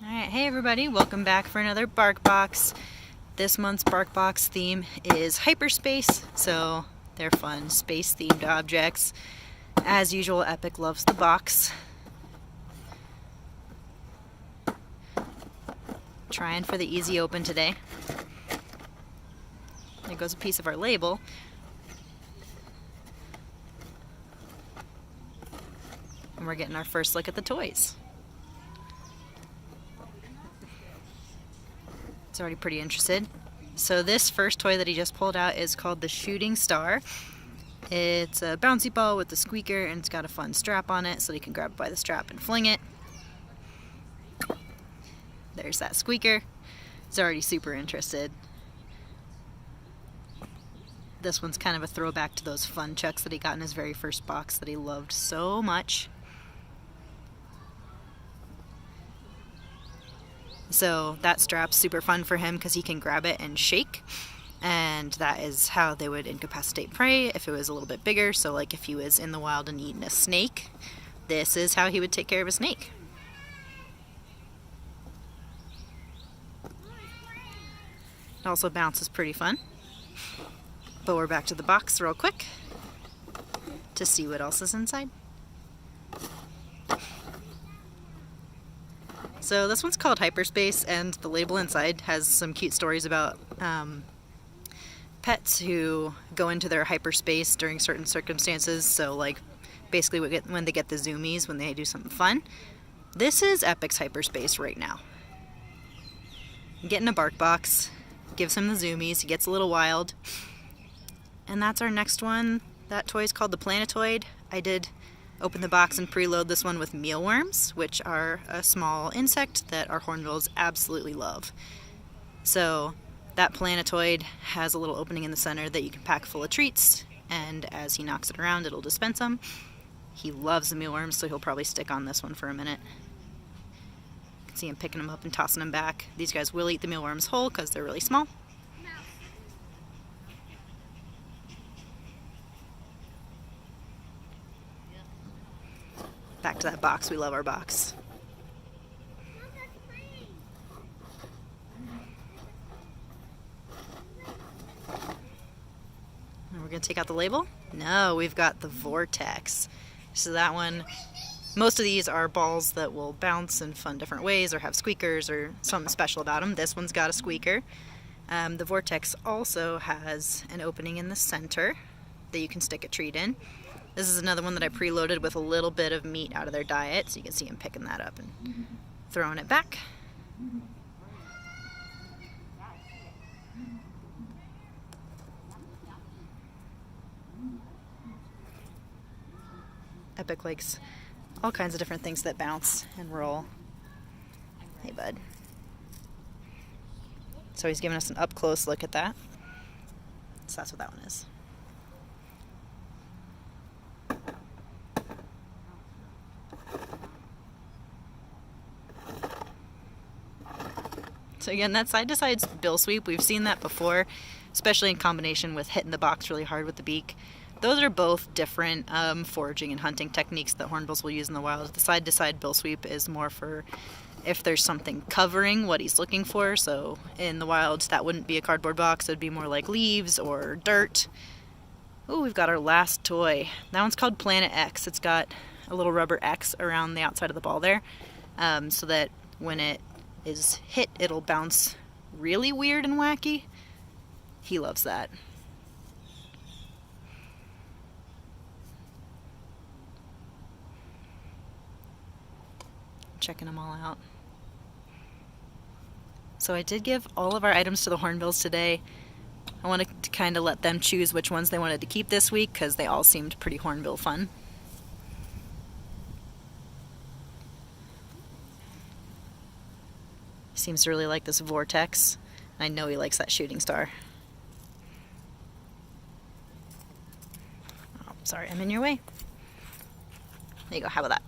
Alright, hey everybody, welcome back for another Barkbox. This month's Barkbox theme is hyperspace, so they're fun space-themed objects. As usual, Epic loves the box. Trying for the easy open today. There goes a piece of our label. And we're getting our first look at the toys. It's already pretty interested. So this first toy that he just pulled out is called the Shooting Star. It's a bouncy ball with a squeaker and it's got a fun strap on it so he can grab it by the strap and fling it. There's that squeaker. He's already super interested. This one's kind of a throwback to those fun chucks that he got in his very first box that he loved so much. So that strap's super fun for him because he can grab it and shake, and that is how they would incapacitate prey if it was a little bit bigger. So like if he was in the wild and eating a snake, this is how he would take care of a snake. It also bounces pretty fun. But we're back to the box real quick to see what else is inside. So this one's called Hyperspace, and the label inside has some cute stories about pets who go into their hyperspace during certain circumstances. So like basically when they get the zoomies, when they do something fun. This is Epic's hyperspace right now. Getting a Barkbox, gives him the zoomies, he gets a little wild. And that's our next one. That toy is called the Planetoid. I did open the box and preload this one with mealworms, which are a small insect that our hornbills absolutely love. So that Planetoid has a little opening in the center that you can pack full of treats, and as he knocks it around, it'll dispense them. He loves the mealworms, so he'll probably stick on this one for a minute. You can see him picking them up and tossing them back. These guys will eat the mealworms whole because they're really small. Back to that box. We love our box. And we're going to take out the label? No, we've got the Vortex. So that one, most of these are balls that will bounce in fun different ways or have squeakers or something special about them. This one's got a squeaker. The Vortex also has an opening in the center that you can stick a treat in. This is another one that I preloaded with a little bit of meat out of their diet, so you can see him picking that up and throwing it back. Epic likes all kinds of different things that bounce and roll. Hey, bud. So he's giving us an up-close look at that. So that's what that one is. So again, that side-to-side bill sweep, we've seen that before, especially in combination with hitting the box really hard with the beak. Those are both different foraging and hunting techniques that hornbills will use in the wild. The side-to-side bill sweep is more for if there's something covering what he's looking for. So in the wild, that wouldn't be a cardboard box. It would be more like leaves or dirt. Ooh, we've got our last toy. That one's called Planet X. It's got a little rubber X around the outside of the ball there, so that when it is hit, it'll bounce really weird and wacky. He loves that. Checking them all out. So I did give all of our items to the hornbills today. I wanted to kind of let them choose which ones they wanted to keep this week because they all seemed pretty hornbill fun. Seems to really like this Vortex. I know he likes that Shooting Star. Oh, sorry, I'm in your way. There you go, how about that?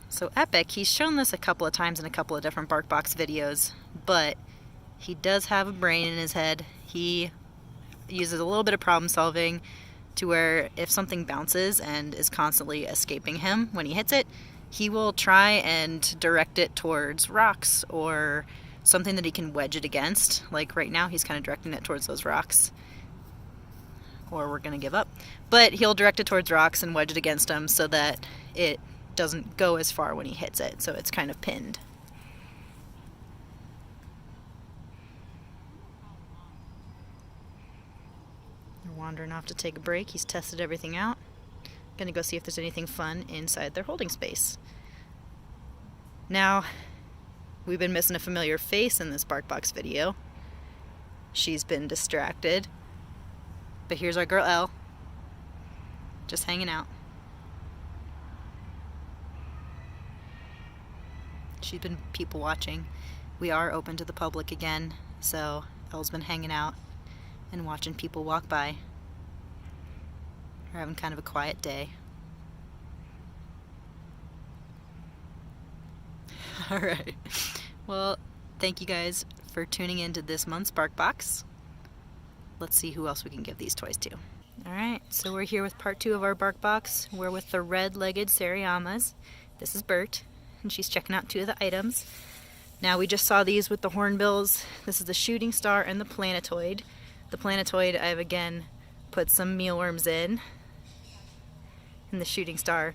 So Epic, he's shown this a couple of times in a couple of different Barkbox videos, but he does have a brain in his head. He uses a little bit of problem solving, to where if something bounces and is constantly escaping him when he hits it, he will try and direct it towards rocks or something that he can wedge it against. Like right now, he's kind of directing it towards those rocks. Or we're going to give up. But he'll direct it towards rocks and wedge it against them so that it doesn't go as far when he hits it. So it's kind of pinned. They're wandering off to take a break. He's tested everything out. Gonna go see if there's anything fun inside their holding space. Now, we've been missing a familiar face in this Barkbox video. She's been distracted. But here's our girl Elle, just hanging out. She's been people watching. We are open to the public again, so Elle's been hanging out and watching people walk by. We're having kind of a quiet day. Alright, well, thank you guys for tuning into this month's Barkbox. Let's see who else we can give these toys to. Alright, so we're here with part 2 of our Barkbox. We're with the red-legged seriemas. This is Bert, and she's checking out 2 of the items. Now, we just saw these with the hornbills. This is the shooting star and the planetoid. The planetoid, I've again put some mealworms in. And the shooting star,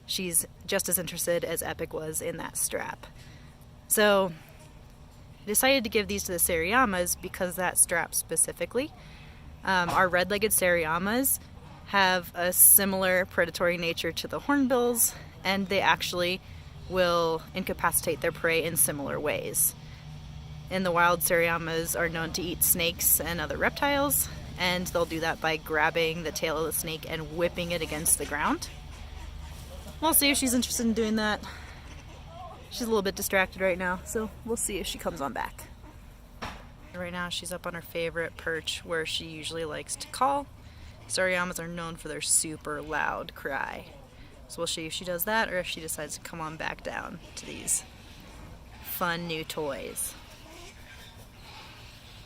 she's just as interested as Epic was in that strap. So, I decided to give these to the seriemas because that strap specifically. Our red-legged seriemas have a similar predatory nature to the hornbills, and they actually will incapacitate their prey in similar ways. In the wild, seriemas are known to eat snakes and other reptiles, and they'll do that by grabbing the tail of the snake and whipping it against the ground. We'll see if she's interested in doing that. She's a little bit distracted right now, so we'll see if she comes on back. Right now she's up on her favorite perch where she usually likes to call. Seriemas are known for their super loud cry. So we'll see if she does that or if she decides to come on back down to these fun new toys.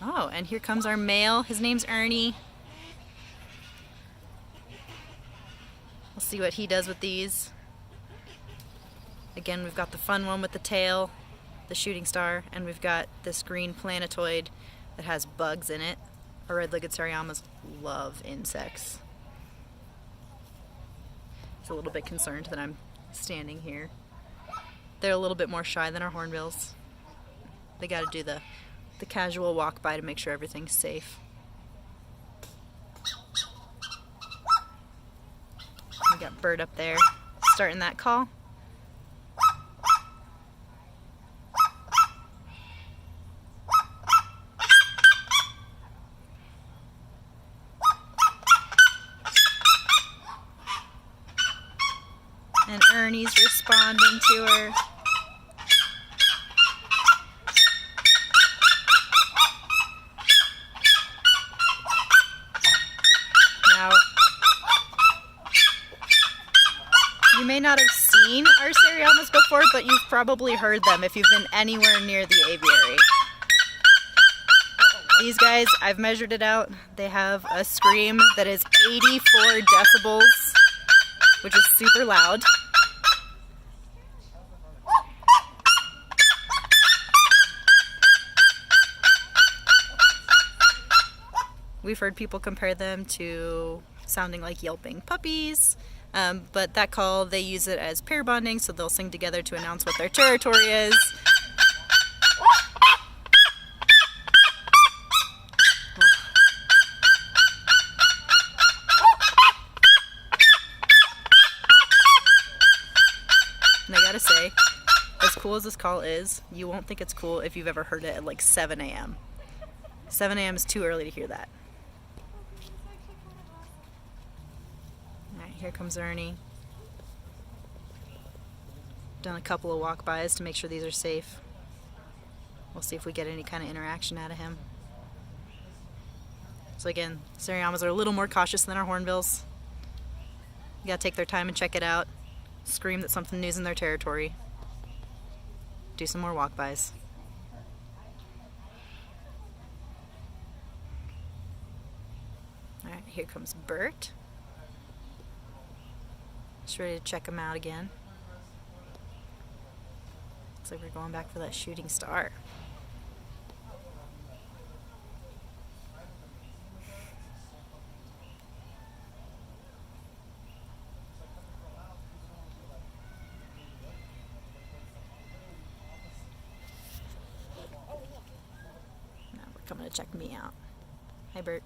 Oh, and here comes our male. His name's Ernie. We'll see what he does with these. Again, we've got the fun one with the tail, the shooting star, and we've got this green planetoid that has bugs in it. Our red-legged seriemas love insects. He's a little bit concerned that I'm standing here. They're a little bit more shy than our hornbills. They gotta do the casual walk by to make sure everything's safe. We got Bird up there starting that call. And Ernie's responding to her. Now, you may not have seen our seriemas before, but you've probably heard them if you've been anywhere near the aviary. These guys, I've measured it out. They have a scream that is 84 decibels, which is super loud. We've heard people compare them to sounding like yelping puppies, but that call, they use it as pair bonding, so they'll sing together to announce what their territory is. And I gotta say, as cool as this call is, you won't think it's cool if you've ever heard it at like 7 a.m. 7 a.m. is too early to hear that. Alright, here comes Ernie. Done a couple of walk-bys to make sure these are safe. We'll see if we get any kind of interaction out of him. So again, seriemas are a little more cautious than our hornbills. You gotta take their time and check it out. Scream that something new's in their territory. Do some more walk-bys. Alright, here comes Bert. Just ready to check them out again. Looks like we're going back for that shooting star. Now we're coming to check me out. Hi, Bert.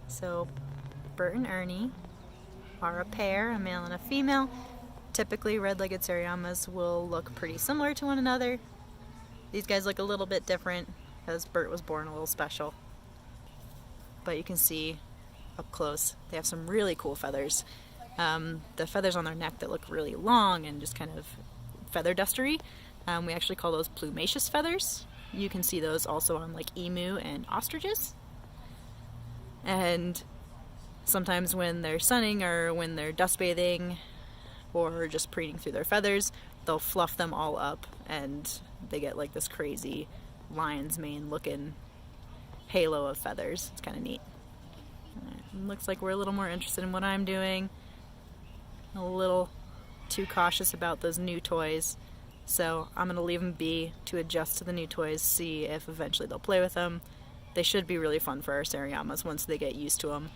So, Bert and Ernie are a pair, a male and a female. Typically, red-legged seriemas will look pretty similar to one another. These guys look a little bit different because Bert was born a little special. But you can see up close, they have some really cool feathers. The feathers on their neck that look really long and just kind of feather dustery. We actually call those plumaceous feathers. You can see those also on like emu and ostriches. And sometimes when they're sunning or when they're dust bathing or just preening through their feathers, they'll fluff them all up and they get like this crazy lion's mane looking halo of feathers. It's kind of neat. Looks like we're a little more interested in what I'm doing. A little too cautious about those new toys. So I'm going to leave them be to adjust to the new toys, see if eventually they'll play with them. They should be really fun for our seriemas once they get used to them.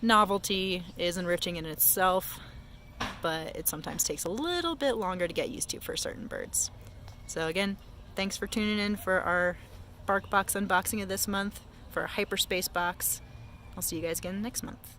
Novelty is enriching in itself, but it sometimes takes a little bit longer to get used to for certain birds. So again, thanks for tuning in for our Barkbox unboxing of this month, for our hyperspace box. I'll see you guys again next month.